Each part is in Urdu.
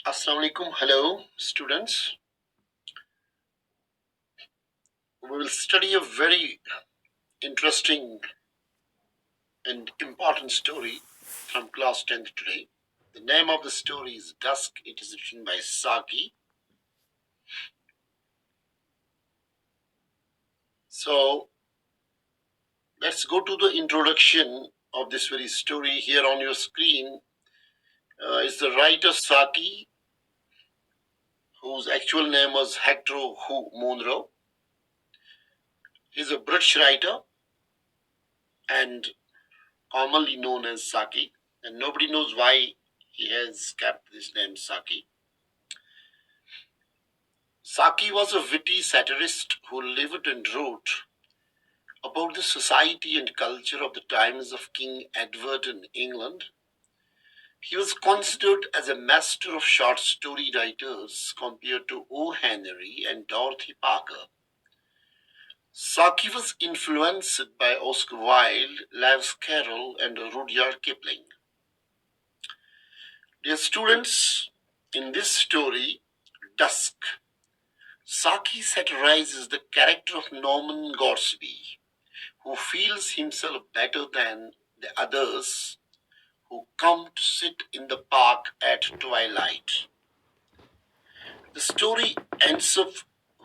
Assalamu alaikum. Hello, students. We will study a very interesting and important story from class 10th today. The name of the story is Dusk. It is written by Saki. So let's go to the introduction of this very story. Here on your screen is the writer Saki, whose actual name was Hector Munro. He's a British writer and commonly known as Saki, and nobody knows why he has kept this name Saki. Saki was a witty satirist who lived and wrote about the society and culture of the times of King Edward in England. He was considered as a master of short story writers compared to O. Henry and Dorothy Parker. Saki was influenced by Oscar Wilde, Lewis Carroll, and Rudyard Kipling. Dear students, in this story, Dusk, Saki satirizes the character of Norman Gorsby, who feels himself better than the others who come to sit in the park at twilight. The story ends up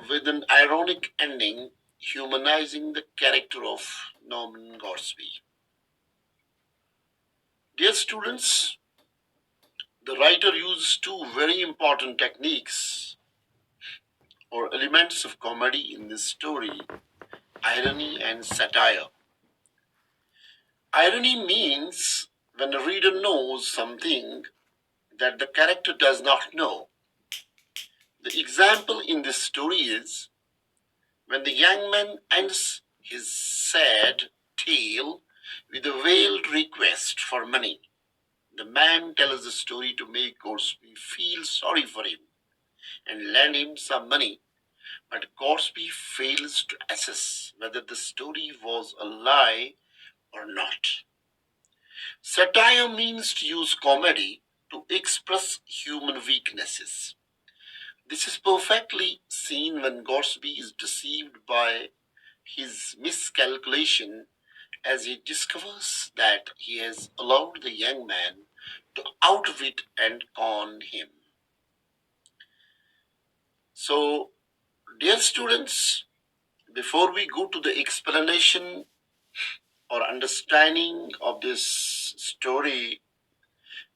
with an ironic ending, humanizing the character of Norman Gorsby. Dear students, the writer uses two very important techniques or elements of comedy in this story: irony and satire. Irony means when the reader knows something that the character does not know. The example in this story is when the young man ends his sad tale with a veiled request for money. The man tells the story to make Gorsby feel sorry for him and lend him some money, but Gorsby fails to assess whether the story was a lie or not. Satire means to use comedy to express human weaknesses. This is perfectly seen when Gorsby is deceived by his miscalculation as he discovers that he has allowed the young man to outwit and con him. So, dear students, before we go to the explanation or understanding of this story,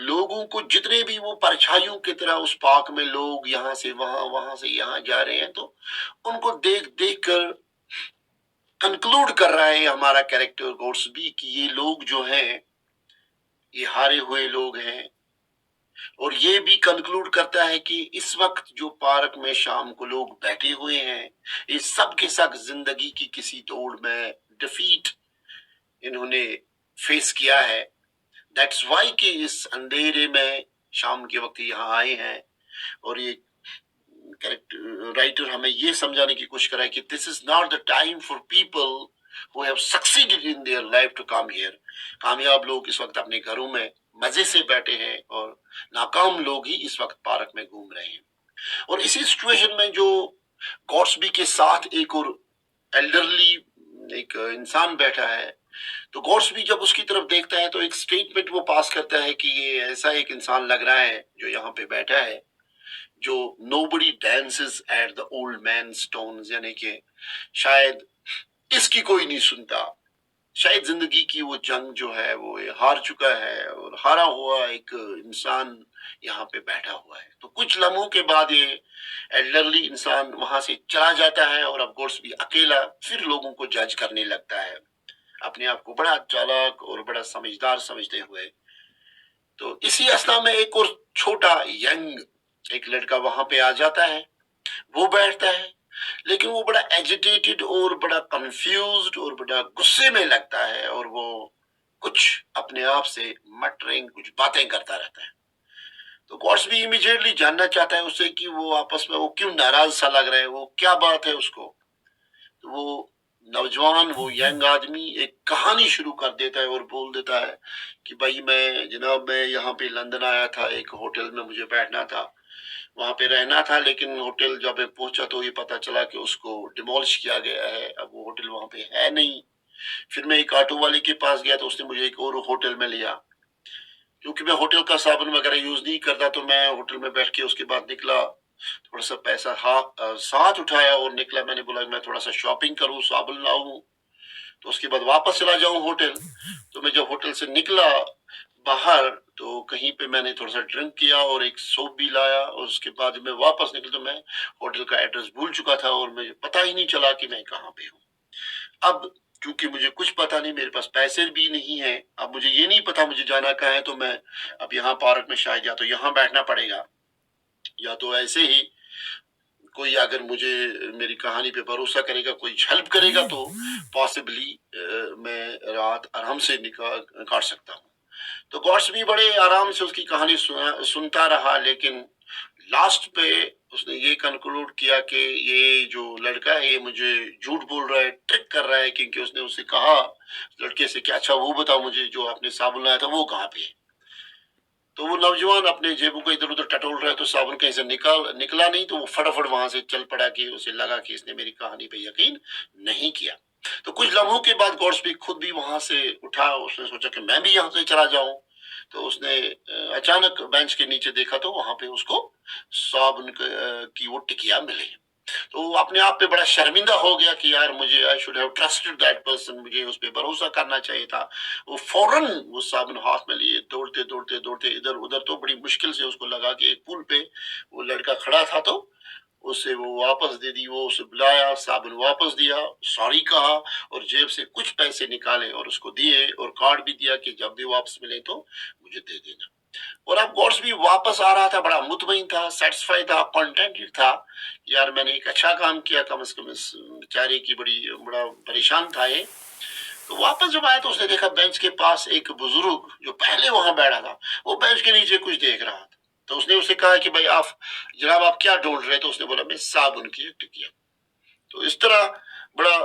لوگوں کو جتنے بھی وہ پرچھائیوں کی طرح اس پارک میں لوگ یہاں سے وہاں وہاں سے یہاں جا رہے ہیں، تو ان کو دیکھ دیکھ کر کنکلوڈ کر رہا ہے ہمارا کیریکٹر گورس بھی کہ یہ لوگ جو ہیں یہ ہارے ہوئے لوگ ہیں، اور یہ بھی کنکلوڈ کرتا ہے کہ اس وقت جو پارک میں شام کو لوگ بیٹھے ہوئے ہیں یہ سب کے سب زندگی کی کسی دوڑ میں ڈیفیٹ انہوں نے فیس کیا ہے. دیٹس وائی کہ اس اندھیرے میں شام کے وقت یہاں آئے ہیں، اور یہ رائٹر ہمیں یہ سمجھانے کی کوشش کرا ہے کہ this is not the time for people who have succeeded in their life to come here. کامیاب لوگ اس وقت اپنے گھروں میں مزے سے بیٹھے ہیں، اور ناکام لوگ ہی اس وقت پارک میں گھوم رہے ہیں. اور اسی سچویشن میں جو گوڈسبی کے ساتھ ایک اور ایلڈرلی ایک انسان بیٹھا ہے، تو گوڈسبی جب اس کی طرف دیکھتا ہے تو ایک سٹیٹمنٹ وہ پاس کرتا ہے کہ یہ ایسا ایک انسان لگ رہا ہے جو یہاں پہ بیٹھا ہے جو nobody dances at the old man's stones، یعنی کہ شاید اس کی کوئی نہیں سنتا، شاید زندگی کی وہ جنگ جو ہے وہ ہار چکا ہے، اور ہارا ہوا ایک انسان یہاں پہ بیٹھا ہوا ہے. تو کچھ لمحوں کے بعد یہ ایلڈرلی انسان وہاں سے چلا جاتا ہے، اور اب گورس بھی اکیلا پھر لوگوں کو جج کرنے لگتا ہے، اپنے آپ کو بڑا چالاک اور بڑا سمجھدار سمجھتے ہوئے. تو اسی اثنا میں ایک اور چھوٹا ینگ ایک لڑکا وہاں پہ آ جاتا ہے، وہ بیٹھتا ہے، لیکن وہ بڑا ایجیٹیٹڈ اور بڑا کنفیوزڈ اور بڑا غصے میں لگتا ہے، اور وہ کچھ اپنے آپ سے مٹرنگ کچھ باتیں کرتا رہتا ہے. تو گوڈس بھی امیجیٹلی جاننا چاہتا ہے اس سے کہ وہ آپس میں وہ کیوں ناراض سا لگ رہا ہے، وہ کیا بات ہے اس کو. تو وہ نوجوان وہ ینگ آدمی ایک کہانی شروع کر دیتا ہے اور بول دیتا ہے کہ بھائی جناب میں یہاں پہ لندن آیا تھا، ایک ہوٹل میں مجھے بیٹھنا تھا، وہاں پہ رہنا تھا، لیکن ہوٹل جب پہنچا تو یہ پتا چلا کہ اس کو ڈیمولش کیا گیا ہے، اب وہ ہوٹل وہاں پہ ہے نہیں. پھر میں ایک آٹو والے کے پاس گیا تو اس نے مجھے ایک اور ہوٹل میں لیا. کیونکہ میں ہوٹل کا صابن وغیرہ یوز نہیں کرتا تو میں ہوٹل میں بیٹھ کے اس کے بعد نکلا، تھوڑا سا پیسہ ساتھ اٹھایا اور نکلا. میں نے بولا میں تھوڑا سا شاپنگ کروں، صابن لاؤں، تو اس کے بعد واپس چلا جاؤں ہوٹل. تو میں جب ہوٹل سے نکلا باہر تو کہیں پہ میں نے تھوڑا سا ڈرنک کیا اور ایک سوپ بھی لایا، اور اس کے بعد میں واپس نکلا تو میں ہوٹل کا ایڈریس بھول چکا تھا اور مجھے پتہ ہی نہیں چلا کہ میں کہاں پہ ہوں. اب چونکہ مجھے کچھ پتہ نہیں، میرے پاس پیسے بھی نہیں ہیں، اب مجھے یہ نہیں پتا مجھے جانا کہاں ہے، تو میں اب یہاں پارک میں شاید یا تو یہاں بیٹھنا پڑے گا، یا تو ایسے ہی کوئی اگر مجھے میری کہانی پہ بھروسہ کرے گا، کوئی ہیلپ کرے گا، تو پاسبلی میں رات آرام سے کاٹ سکتا ہوں. تو گوڈس بھی بڑے آرام سے اس کی کہانی سنتا رہا، لیکن لاسٹ پہ اس نے یہ کنکلوڈ کیا کہ یہ جو لڑکا ہے یہ مجھے جھوٹ بول رہا ہے، ٹرک کر رہا ہے، کیونکہ اس نے اس سے کہا لڑکے سے کہ اچھا وہ بتاؤ مجھے جو آپ نے صابن لایا تھا وہ کہاں پہ ہے. تو وہ نوجوان اپنے جیبوں کو ادھر ادھر ٹٹول رہا ہے، تو صابن کہیں سے نکلا نہیں، تو وہ فٹافٹ وہاں سے چل پڑا کہ اسے لگا کہ اس نے میری کہانی پہ یقین نہیں کیا. تو کچھ لمحوں کے بعد گوڈسبی خود بھی وہاں سے اٹھا، اس نے سوچا کہ میں بھی یہاں سے چلا جاؤں. تو اس نے اچانک بینچ کے نیچے دیکھا تو وہاں پہ اس کو صابن کی وہ ٹکیا ملی. تو وہ اپنے آپ پہ بڑا شرمندہ ہو گیا کہ یار مجھے I should have trusted that person, مجھے اس پہ بھروسہ کرنا چاہیے تھا. وہ فوراً وہ صابن ہاتھ میں لیے دوڑتے دوڑتے دوڑتے ادھر ادھر، تو بڑی مشکل سے اس کو لگا کہ ایک پل پہ وہ لڑکا کھڑا تھا، تو اسے وہ واپس دے دی. وہ اسے بلایا، صابن واپس دیا، سوری کہا، اور جیب سے کچھ پیسے نکالے اور اس کو دیے، اور کارڈ بھی دیا کہ جب بھی واپس ملے تو مجھے دے دینا. اور اب گوڈس بھی واپس آ رہا تھا، بڑا مطمئن تھا، سیٹسفائی تھا، کانٹینٹڈ تھا، یار میں نے ایک اچھا کام کیا، کم از کم اس بیچارے کی بڑا پریشان تھا یہ. تو واپس جب آیا تو اس نے دیکھا بینچ کے پاس ایک بزرگ جو پہلے وہاں بیٹھا تھا وہ بینچ کے نیچے کچھ دیکھ رہا تھا. تو اس نے اسے کہا کہ بھائی جناب آپ کیا ڈھونڈ رہے؟ تو اس نے بولا میں صابن کی ایک ٹکیا. تو اس طرح بڑا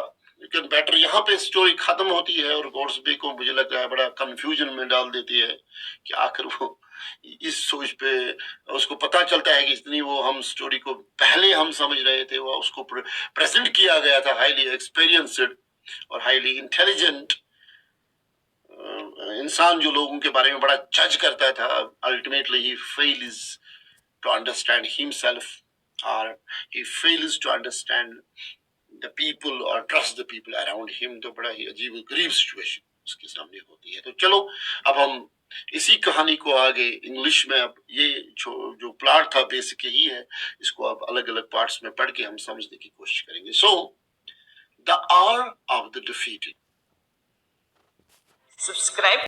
لیکن بیٹر یہاں پہ سٹوری ختم ہوتی ہے، اور گوڈسبی کو مجھے لگ رہا ہے بڑا کنفیوژن میں ڈال دیتی ہے کہ آخر وہ اس سوچ پہ اس کو پتا چلتا ہے کہ اتنی وہ ہم سٹوری کو پہلے ہم سمجھ رہے تھے، وہ اس کو پریزنٹ کیا گیا تھا ہائیلی ایکسپیرینسڈ اور ہائیلی انٹیلیجنٹ انسان جو لوگوں کے بارے میں بڑا جج کرتا تھا. Ultimately he fails to understand himself اور he fails to understand the people or trust the people around him. تو بڑا ہی عجیب و غریب سچویشن اس کے سامنے ہوتی ہے. تو چلو اب ہم اسی کہانی کو آگے انگلش میں اب یہ جو پلاٹ تھا بیسک یہی ہے، اس کو اب الگ الگ پارٹس میں پڑھ کے ہم سمجھنے کی کوشش کریں گے. So there are of the defeated. Subscribe